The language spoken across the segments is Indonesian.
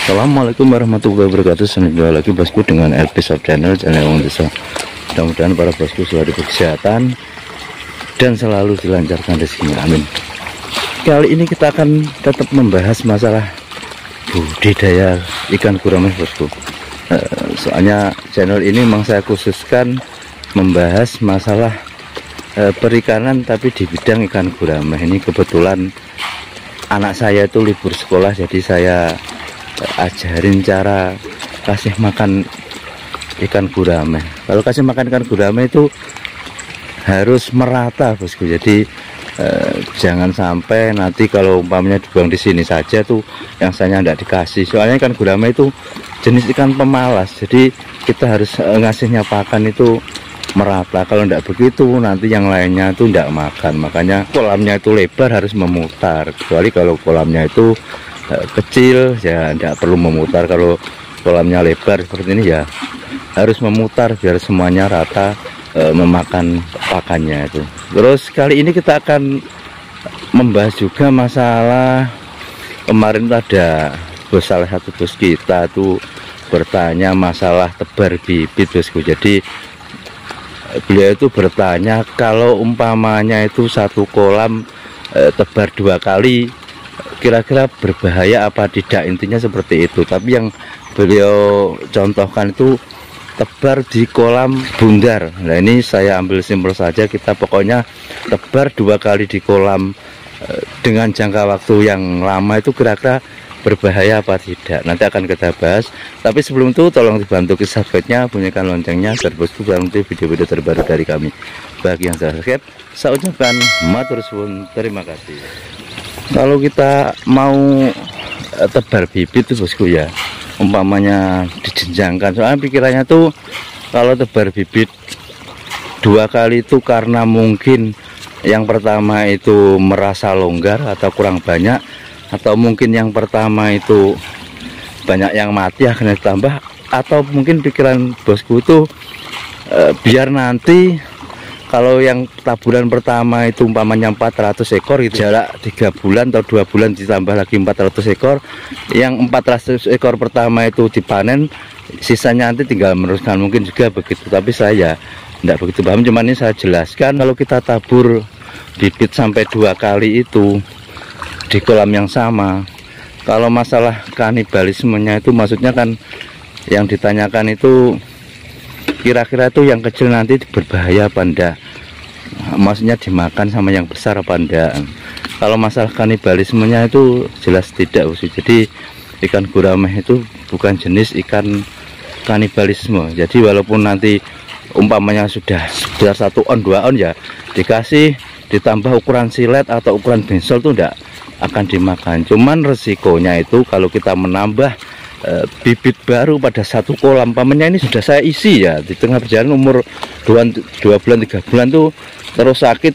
Assalamualaikum warahmatullahi wabarakatuh. Senang lagi bosku dengan LP Shop Channel yang bisa. Mudah-mudahan para bosku selalu kesehatan dan selalu dilancarkan rezekinya, amin. Kali ini kita akan tetap membahas masalah budidaya ikan gurame bosku. Soalnya channel ini memang saya khususkan membahas masalah perikanan, tapi di bidang ikan gurame. Ini kebetulan anak saya itu libur sekolah, jadi saya ajarin cara kasih makan ikan gurame. Kalau kasih makan ikan gurame itu harus merata bosku. Jadi jangan sampai nanti kalau umpamanya dibuang di sini saja tuh yang saya tidak dikasih. Soalnya ikan gurame itu jenis ikan pemalas, jadi kita harus ngasihnya pakan itu merata. Kalau tidak begitu nanti yang lainnya itu tidak makan. Makanya kolamnya itu lebar, harus memutar. Kecuali kalau kolamnya itu kecil ya tidak perlu memutar. Kalau kolamnya lebar seperti ini ya harus memutar biar semuanya rata memakan pakannya itu. Terus kali ini kita akan membahas juga masalah kemarin ada bos, salah satu bos kita tuh bertanya masalah tebar bibit bosku. Jadi beliau itu bertanya kalau umpamanya itu satu kolam tebar 2 kali kira-kira berbahaya apa tidak, intinya seperti itu. Tapi yang beliau contohkan itu tebar di kolam bundar. Nah ini saya ambil simpel saja, kita pokoknya tebar 2 kali di kolam dengan jangka waktu yang lama itu kira-kira berbahaya apa tidak, nanti akan kita bahas. Tapi sebelum itu tolong dibantu subscribe-nya, bunyikan loncengnya agar bosku nanti video-video terbaru dari kami. Bagi yang sudah subscribe, saya ucapkan matur suwun, terima kasih. Kalau kita mau tebar bibit itu bosku ya, umpamanya dijenjangkan. Soalnya pikirannya tuh kalau tebar bibit 2 kali itu karena mungkin yang pertama itu merasa longgar atau kurang banyak, atau mungkin yang pertama itu banyak yang mati akhirnya ditambah, atau mungkin pikiran bosku itu biar nanti kalau yang taburan pertama itu umpamanya 400 ekor gitu, jarak 3 bulan atau 2 bulan ditambah lagi 400 ekor, yang 400 ekor pertama itu dipanen, sisanya nanti tinggal meneruskan, mungkin juga begitu. Tapi saya tidak begitu paham, cuman ini saya jelaskan kalau kita tabur bibit sampai 2 kali itu di kolam yang sama. Kalau masalah kanibalismenya itu maksudnya kan yang ditanyakan itu kira-kira itu yang kecil nanti berbahaya apa enggak, maksudnya dimakan sama yang besar apa enggak. Kalau masalah kanibalismenya itu jelas tidak usul. Jadi ikan gurame itu bukan jenis ikan kanibalisme. Jadi walaupun nanti umpamanya sudah 1 on 2 on ya dikasih ditambah ukuran silet atau ukuran bensol itu enggak akan dimakan. Cuman resikonya itu kalau kita menambah bibit baru pada 1 kolam, pamannya ini sudah saya isi ya, di tengah perjalanan umur 2 bulan 3 bulan tuh terus sakit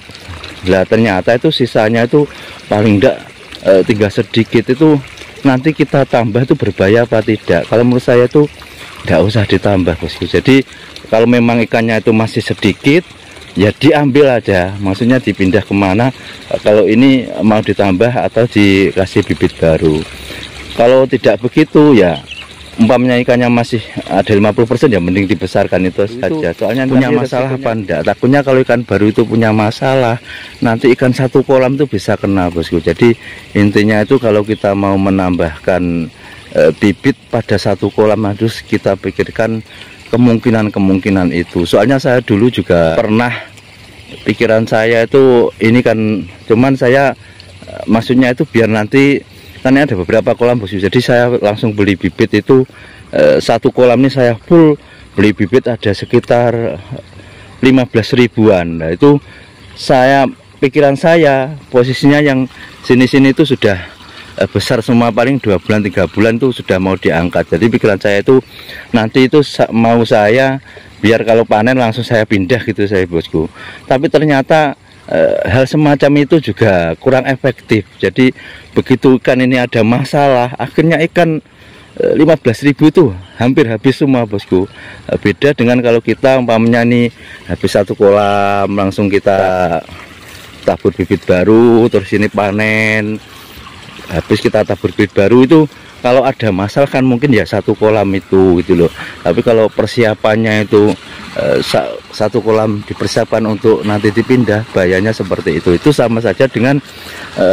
lah, ternyata itu sisanya itu paling enggak tinggal sedikit, itu nanti kita tambah itu berbahaya apa tidak. Kalau menurut saya itu enggak usah ditambah bosku. Jadi kalau memang ikannya itu masih sedikit ya diambil aja, maksudnya dipindah kemana kalau ini mau ditambah atau dikasih bibit baru. Kalau tidak begitu ya umpamanya ikannya masih ada 50% ya mending dibesarkan itu saja. Soalnya punya masalah apa enggak, takutnya kalau ikan baru itu punya masalah nanti ikan 1 kolam itu bisa kena bosku. Jadi intinya itu kalau kita mau menambahkan bibit pada 1 kolam harus kita pikirkan kemungkinan itu. Soalnya saya dulu juga pernah, pikiran saya itu ini kan, cuman saya maksudnya itu biar nanti kan ada beberapa kolam bosku, jadi saya langsung beli bibit itu 1 kolam ini saya full beli bibit ada sekitar 15 ribuan. Nah itu saya, pikiran saya posisinya yang sini-sini itu sudah besar semua, paling 2 bulan 3 bulan itu sudah mau diangkat. Jadi pikiran saya itu nanti itu mau saya biar kalau panen langsung saya pindah gitu saya bosku. Tapi ternyata hal semacam itu juga kurang efektif. Jadi begitu ikan ini ada masalah, akhirnya ikan 15.000 itu hampir habis semua bosku. Beda dengan kalau kita umpamanya nih habis 1 kolam langsung kita tabur bibit baru, terus ini panen, habis kita tabur bibit baru itu kalau ada masalah kan mungkin ya satu kolam itu gitu loh. Tapi kalau persiapannya itu satu kolam dipersiapkan untuk nanti dipindah, bahayanya seperti itu. Itu sama saja dengan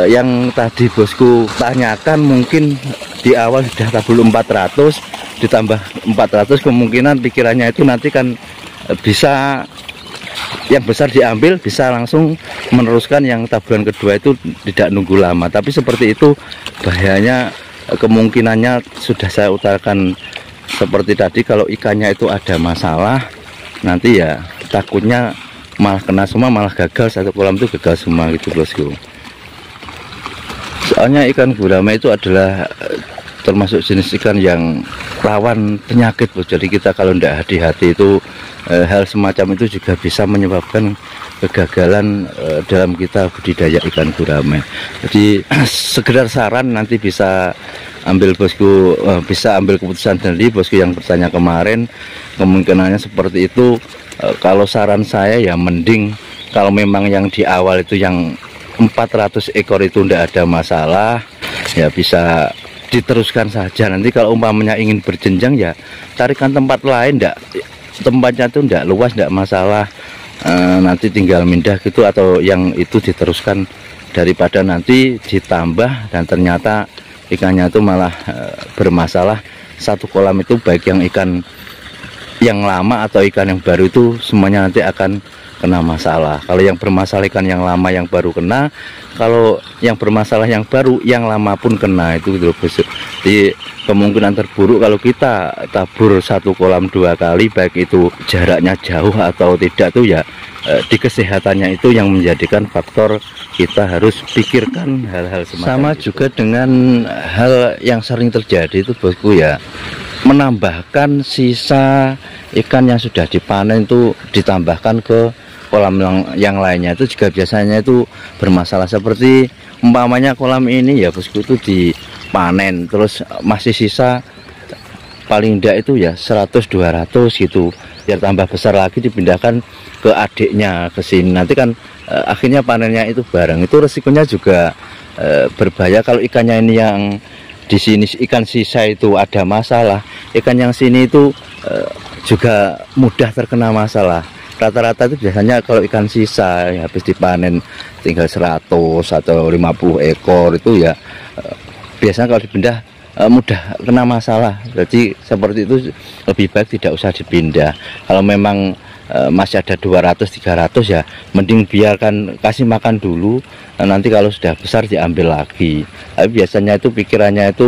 yang tadi bosku tanyakan, mungkin di awal sudah tabul 400 ditambah 400, kemungkinan pikirannya itu nanti kan bisa yang besar diambil, bisa langsung meneruskan yang taburan kedua itu tidak nunggu lama. Tapi seperti itu bahayanya, kemungkinannya sudah saya utarakan seperti tadi. Kalau ikannya itu ada masalah, nanti ya takutnya malah kena semua, malah gagal, satu kolam itu gagal semua gitu bosku. Soalnya ikan gurame itu adalah termasuk jenis ikan yang rawan penyakit bos. Jadi kita kalau tidak hati-hati itu hal semacam itu juga bisa menyebabkan kegagalan dalam kita budidaya ikan gurame. Jadi sekedar saran, nanti bisa ambil bosku, bisa ambil keputusan sendiri bosku yang bertanya kemarin. Kemungkinannya seperti itu. Kalau saran saya ya mending kalau memang yang di awal itu yang 400 ekor itu tidak ada masalah, ya bisa diteruskan saja. Nanti kalau umpamanya ingin berjenjang ya carikan tempat lain, tempatnya itu tidak luas, tidak masalah, nanti tinggal mindah gitu, atau yang itu diteruskan daripada nanti ditambah dan ternyata ikannya itu malah bermasalah. Satu kolam itu baik yang ikan yang lama atau ikan yang baru itu semuanya nanti akan kena masalah. Kalau yang bermasalah ikan yang lama yang baru kena, kalau yang bermasalah yang baru yang lama pun kena, itu gitu. Jadi kemungkinan terburuk kalau kita tabur satu kolam 2 kali, baik itu jaraknya jauh atau tidak, tuh ya di kesehatannya itu yang menjadikan faktor kita harus pikirkan hal-hal semacam sama itu. Juga dengan hal yang sering terjadi itu bosku ya, menambahkan sisa ikan yang sudah dipanen itu ditambahkan ke kolam yang lainnya, itu juga biasanya itu bermasalah. Seperti umpamanya kolam ini ya bosku itu dipanen terus masih sisa paling tidak itu ya 100-200 gitu, biar tambah besar lagi dipindahkan ke adiknya ke sini, nanti kan akhirnya panennya itu bareng. Itu resikonya juga berbahaya. Kalau ikannya ini yang di sini ikan sisa itu ada masalah, ikan yang sini itu juga mudah terkena masalah. Rata-rata itu biasanya kalau ikan sisa ya, habis dipanen tinggal 100 atau 50 ekor itu ya biasanya kalau dipindah mudah kena masalah. Jadi seperti itu lebih baik tidak usah dipindah. Kalau memang masih ada 200-300 ya mending biarkan, kasih makan dulu, nanti kalau sudah besar diambil lagi. Tapi biasanya itu pikirannya itu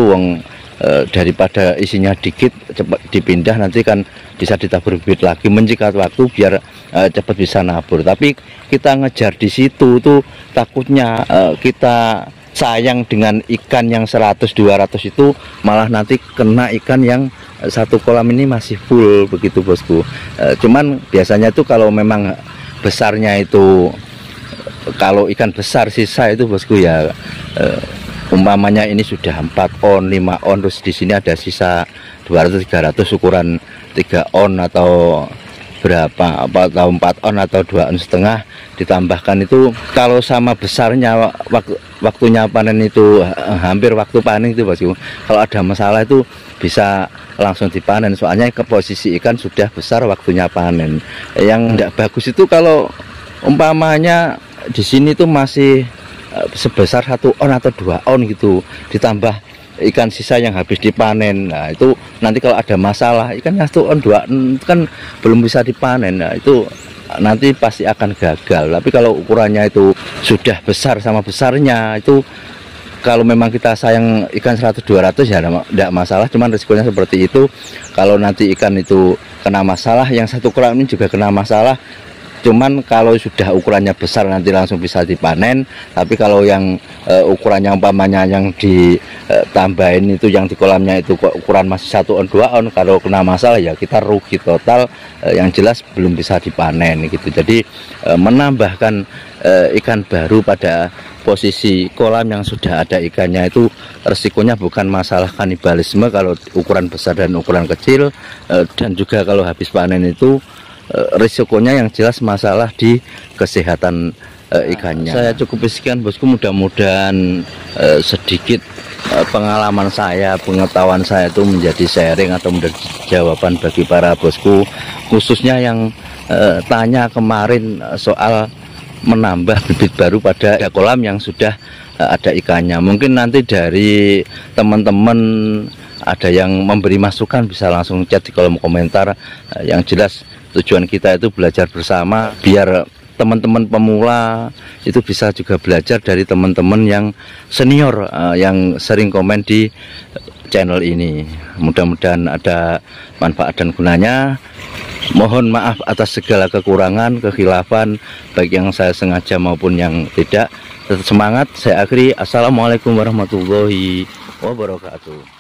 daripada isinya dikit cepat dipindah, nanti kan bisa ditabur bibit lagi, menjikat waktu biar cepat bisa nabur. Tapi kita ngejar di situ tuh takutnya kita sayang dengan ikan yang 100-200 itu, malah nanti kena ikan yang satu kolam ini masih full begitu bosku. Cuman biasanya tuh kalau memang besarnya itu, kalau ikan besar sisa itu bosku ya umpamanya ini sudah 4 on 5 on, terus di sini ada sisa 200-300 ukuran 3 on atau berapa, atau 4 on atau 2 on setengah, ditambahkan itu kalau sama besarnya waktunya panen itu hampir waktu panen itu bosku, kalau ada masalah itu bisa langsung dipanen, soalnya ke posisi ikan sudah besar waktunya panen. Yang tidak bagus itu kalau umpamanya di sini tuh masih sebesar 1 on atau 2 on gitu, ditambah ikan sisa yang habis dipanen. Nah itu nanti kalau ada masalah, ikannya 1 on 2 on kan belum bisa dipanen. Nah itu nanti pasti akan gagal. Tapi kalau ukurannya itu sudah besar sama besarnya, itu kalau memang kita sayang ikan 100-200 ya tidak masalah. Cuman risikonya seperti itu, kalau nanti ikan itu kena masalah, yang satu kolam ini juga kena masalah. Cuman kalau sudah ukurannya besar nanti langsung bisa dipanen. Tapi kalau yang ukurannya umpamanya yang ditambahin itu yang di kolamnya itu ukuran masih 1 on 2 on, kalau kena masalah ya kita rugi total, yang jelas belum bisa dipanen gitu. Jadi menambahkan ikan baru pada posisi kolam yang sudah ada ikannya itu resikonya bukan masalah kanibalisme kalau ukuran besar dan ukuran kecil, dan juga kalau habis panen itu risikonya yang jelas masalah di kesehatan ikannya. Saya cukup sekian bosku, mudah-mudahan sedikit pengalaman saya, pengetahuan saya itu menjadi sharing atau menjadi jawaban bagi para bosku, khususnya yang tanya kemarin soal menambah bibit baru pada kolam yang sudah ada ikannya. Mungkin nanti dari teman-teman ada yang memberi masukan, bisa langsung chat di kolom komentar. Yang jelas tujuan kita itu belajar bersama, biar teman-teman pemula itu bisa juga belajar dari teman-teman yang senior yang sering komen di channel ini. Mudah-mudahan ada manfaat dan gunanya. Mohon maaf atas segala kekurangan, kekhilafan, baik yang saya sengaja maupun yang tidak. Tetap semangat. Saya akhiri. Assalamualaikum warahmatullahi wabarakatuh.